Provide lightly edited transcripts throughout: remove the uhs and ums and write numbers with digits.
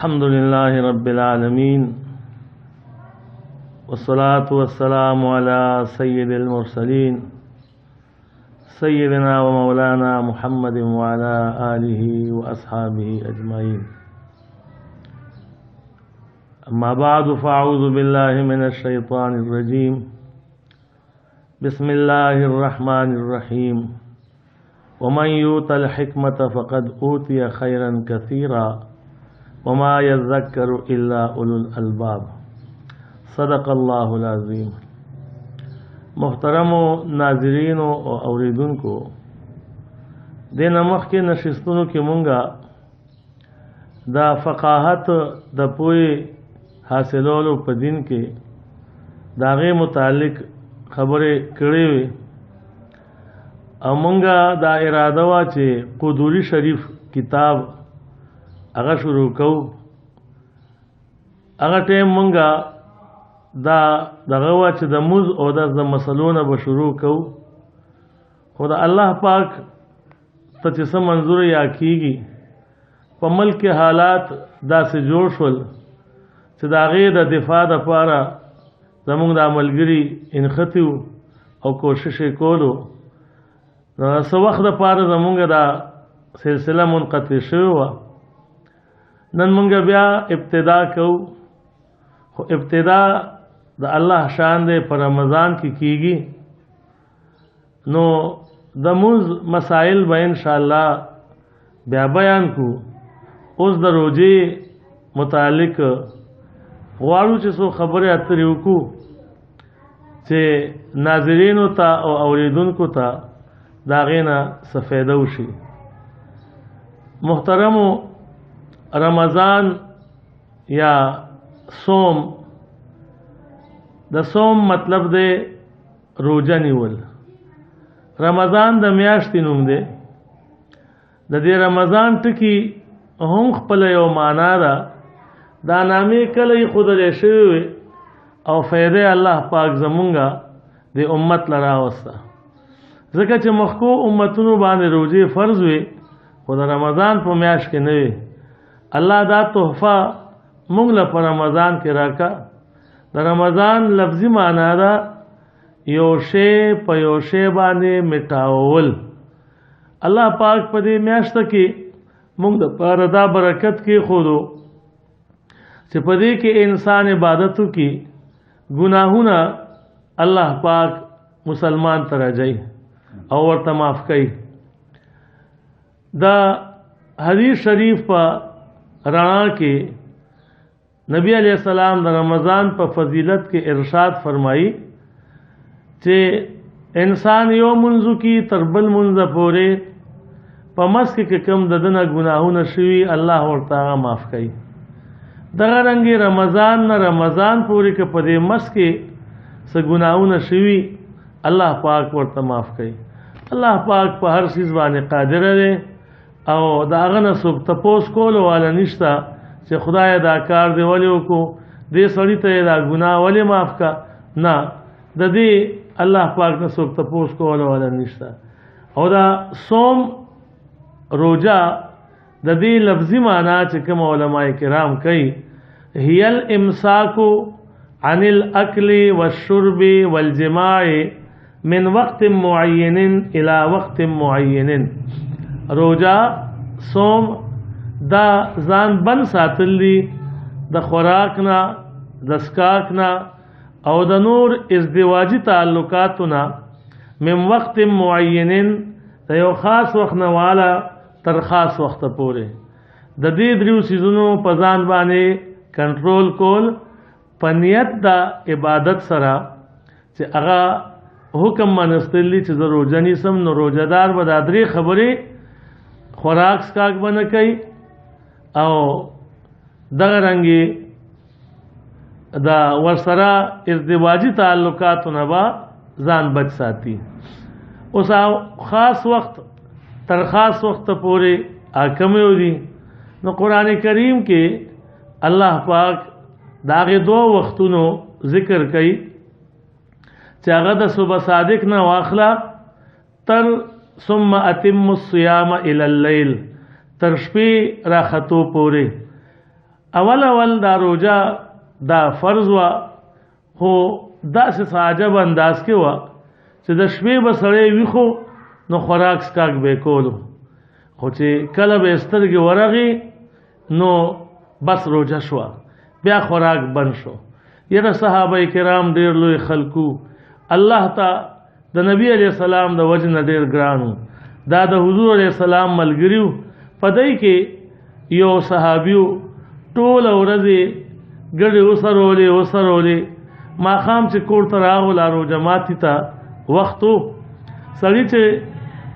अल्हम्दुलिल्लाहि रब्बिल आलमीन वस्सलातु वस्सलामु अला सय्यिदिल मुरसलीन सय्यिदिना व मौलाना मुहम्मदिन व अला आलिहि व अस्हाबिहि अजमाइन। अम्मा बअदु फ़अऊज़ु बिल्लाहि मिनश शैतानिर रजीम। बिस्मिल्लाहिर रहमानिर रहीम। वमन यूतल हिकमत फ़क़द ऊतिय खैरन कसीरा वमा यज़्ज़क्करु इल्ला उलुल अलबाब। सदक़ल्लाहुल अज़ीम। मुहतरमो नाज़रीनो और औरीदुनको दे नमख के नशिस्तुनो के मुंगा दा फ़क़ाहत द पोए हासिलोलो पे दिन के दागे मुतालिक खबरें कड़े वे और मुंगा दा इरादवा चे कुदूरी शरीफ किताब अगर शुरू कऊ अगर टेम मुंगा दा दगवा चे द मुज़ और द मसलों ब शुरू कऊ खुदा अल्लाह पाक तचिस मंजूर या कीगी पमल के हालात दा से जोड़ शुल चे दागे द दिफा द पारा जमुंग दा मलगिरी इनखतिव और कोशिश कोलो सवख द पारा जमुंग दा सिलसिला मुनक़ति शुवा नन मुंगा ब्या इब्तिदा कऊ इब्तिदा द अल्लाह शान दे पर रमज़ान की नो दमुज मसाइल ब इंशाअल्लाह ब्या बयान को उस द रोजे मुतालिक वालू चे सो खबर अतरी को चे नाजरीन ता और औरीदुन को ता दागेना सफ़ेदौशी। मुहतरमो रमज़ान या सोम द सोम मतलब दे रोजा निवल। रमज़ान द म्याश्ती नुम दे दे रमज़ान टकी हम खपल यो माना दा नामे कल खुद रेशे और फ़ैदे अल्लाह पाक जमुंगा दे उम्मत लरा वस्ता ज़का चे मखको उम्मतुनु बाने रोजे फ़र्ज़ वे खुदा रमज़ान पर म्याश के नवे अल्लाह दा तोहफ़ा मुंगला पर रमज़ान के राका द रमज़ान लफ्ज़ी माना दा योशे पयोशे बाने मिटावल। अल्लाह पाक पदे म्याश्त की मुंग पर दा बरकत के खुदो चे पदे के इंसान इबादतों की गुनाहुना अल्लाह पाक मुसलमान तरह जाई और तमाफ़ कई। द हदीस शरीफ पर राणा के नबी अलैहिस्सलाम द रमज़ान पर फजीलत के इरशाद फरमाई चे इंसान यो मुंजु की तरबल मुंज पोरे पमस्क के कम ददना गुनाहु नशवी अल्लाह और तागा माफ़ कई। दगा रंगे रमज़ान न रमज़ान पूरे के पदे मस्के से गुनाहु नशवी अल्लाह पाक वर्ता माफ़ कई। अल्लाह पाक पर हर चीज़ बाने कादिर है और दागन सुब तपोस कोलो वाला निश्ता चे खुदाया दा कार दे वाले को दे सड़ी ते दा गुनाह वाले माफ़ का ना दे अल्लाह पाक ने सुब तपोस कोलो वाला निश्ता और दा सोम रोजा दे लफ्ज़ी माना चे कम उलमाए किराम कई हियल इमसाकु अनिल अक्ली वश्शुर्बी वल जिमाई मिन वक्त मुअय्यनिन इला वक्त मुअय्यनिन। रोजा सोम दा जान बन सातली द खुराकना दस्काकना और द नूर इज़दिवाजी ताल्लुकातुना मिन वक्त मुअय्यनिन तयो ख़ास वक्त वाला तर ख़ास वक्त पूरे ददी द्रिव सीजनों पजान बाने कंट्रोल कोल पनियत दा इबादत सरा चे अगा हुक्म मनस्तली चे रोजानी सम न रोजादार बदादरी खबरें खुराक स्काक बन कई और दगरंगी दा वरसरा इज़दिवाजी ताल्लुकात नबा जान बच साती उस ख़ास वक्त तर ख़ास वक्त पूरे आकमे होगी न कुरान करीम के अल्लाह पाक दागे दो वक्तुनो ज़िक्र कई चागद सुबह सादिक न वाखला तर सुम्मा अतिम्मुस्सियाम इलल लैल तरशपी राखतो पूरे اول دا روجا دا فرض وا خو داسې عجب انداز کې وا چې د شپې به سړی ویښو نو خوراک سکاک به کولو، خو چې کله به سترګې ورغې نو بس روجه شوه، بیا خوراک بند شو. یره صحابه کرام ډېر لوی خلکو، الله ته د نبی علیہ السلام د وجه نه ډېر ګرانو، دا د حضور علیہ السلام ملګریو. په دی کې یو صحابیو ټوله ورځې ګډې وسرولې ماښام چې کور ته راغله روژه ماتي ته وخت و، سړي چې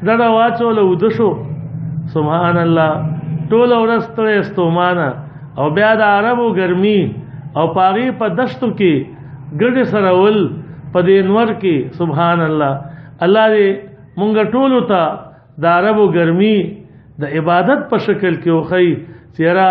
ډډه واچوله وده شو، سبحان الله ټوله ورځ ستړی ستومانه، او بیا د عربو ګرمي او پاغي په دشتو کې ګډې سرول په دې انور کې، سبحان الله. الله دې مونږ ټولو ته د عربو ګرمي د عبادت په شکل کې وخی، چیرې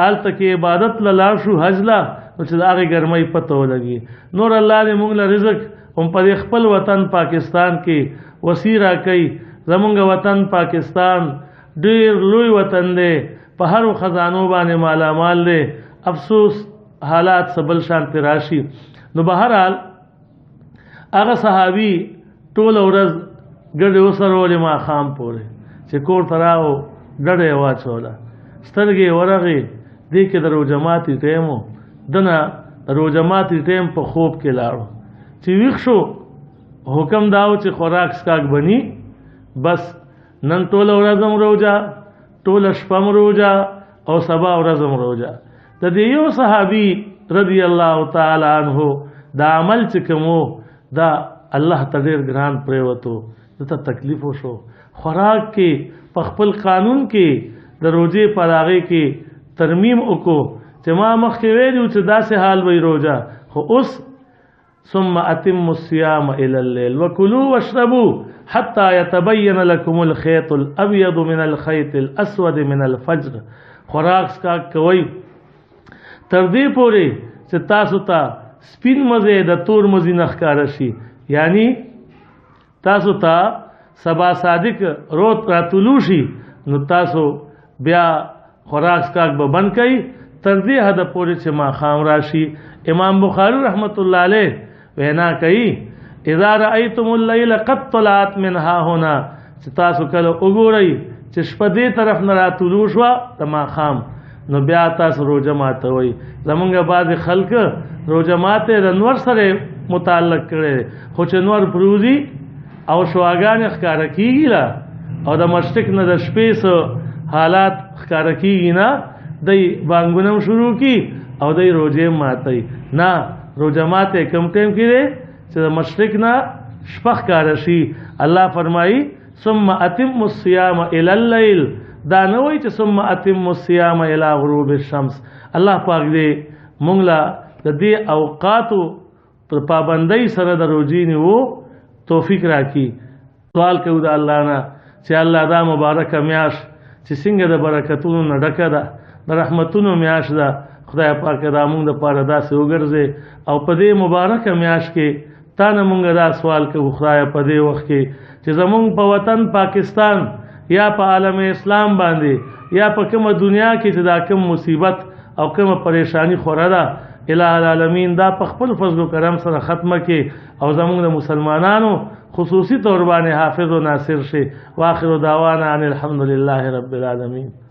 آلته کې عبادت لاړ شو حج لا نو چې د هغې ګرمۍ پته ولګي. نور الله دې مونږ له رزق هم په خپل وطن پاکستان کې وسیع راکړي. زمونږ وطن پاکستان ډېر لوی وطن دی، په هرو خزانو باندې مالامال دی، افسوس حالات سبل شانتی راشي. نو بهرحال هغه صحابي ټوله ورځ ګډې وسرولې ماښام پورې، چې کور ته راغو ډډه یې واچوله، سترګې یې ورغې. دې کې د روژه ماتي ټیم و، دنه د روژه ماتي ټیم په خوب کې لاړو، چې ویښ شو حکم داو چې خوراک سکاک بني، بس نن ټوله ورځ هم روژه، ټوله شپه هم روژه او سبا ورځ هم روژه. د دې یو صحابي رضی الله تعالی عنہ دا عمل چې کوم دا الله ته ډېر ګران پرېوتو، دته تکلیف وشو. خوراک کې په خپل قانون کې د روژې په هغې کې ترمیم وکړو چې ما مخکې ویلي چې داسې حال وي روژه، خو اوس ثم اتم الصيام الى الليل وكلوا واشربوا حتى يتبين لكم الخيط الابيض من الخيط الاسود من الفجر. خوراک سکاک کوي تر دې پورې چې تاسو ته سپین مزه د تور مزي نه ښکاره شي، یعنی تاسو ته سبا صادق روت راتلو شي، نو تاسو بیا خوراک سکاک به بند کړئ تر دې حده پورې چې ماښام راشي. امام بخاری رحمت الله علیه وینا کوي اذا رأيتم الليل قد طلعت من ها هنا، چې تاسو کله وګورئ چې شپه دې طرف نه راتلو شوه د ماښام، نو بیا تاسو روژه ماتوئ. زمونږ بعضې خلک روژه ماته د نور سره متعلق کړی، خو چې نور پروزي او شواګانې ښکاره کېږي لا او د مشرق نه د شپې څه حالات ښکاره کېږي نه، دی بانګونه هم شروع کي او دی روژې ماتئ. نه، روژه ماته کم ټیم کې دی چې د مشرق نه شپه ښکاره شي. الله فرمایي ثم اتم الصيام الى الليل، دا نه وایي چې ثم اتم الصيام الى غروب الشمس. الله پاک دې مونږ له د دې اوقاتو پر پابندۍ سره د روژې نیو توفیق راکړي. سوال کوو د الله نه چې الله دا مبارکه میاشت چې څنګه د برکتونو نه ډکه ده، د رحمتونو میاشت ده، خدای پاک دا مونږ دپاره داسې وګرځې. او په دې مبارکه میاشت کې تا نه مونږ دا سوال کوو خدایه په دې وخت کې چې زمونږ په وطن پاکستان یا په عالم اسلام باندې یا په کومه دنیا کې چې دا کوم مصیبت او کومه پریشانی خوره ده، الہ العالمین دا په خپل فضل و کرم سره ختمه کې او زمونږ د مسلمانانو خصوصي طور باندې حافظ و ناصر شي. واخر دعوانا ان الحمد لله رب العالمین.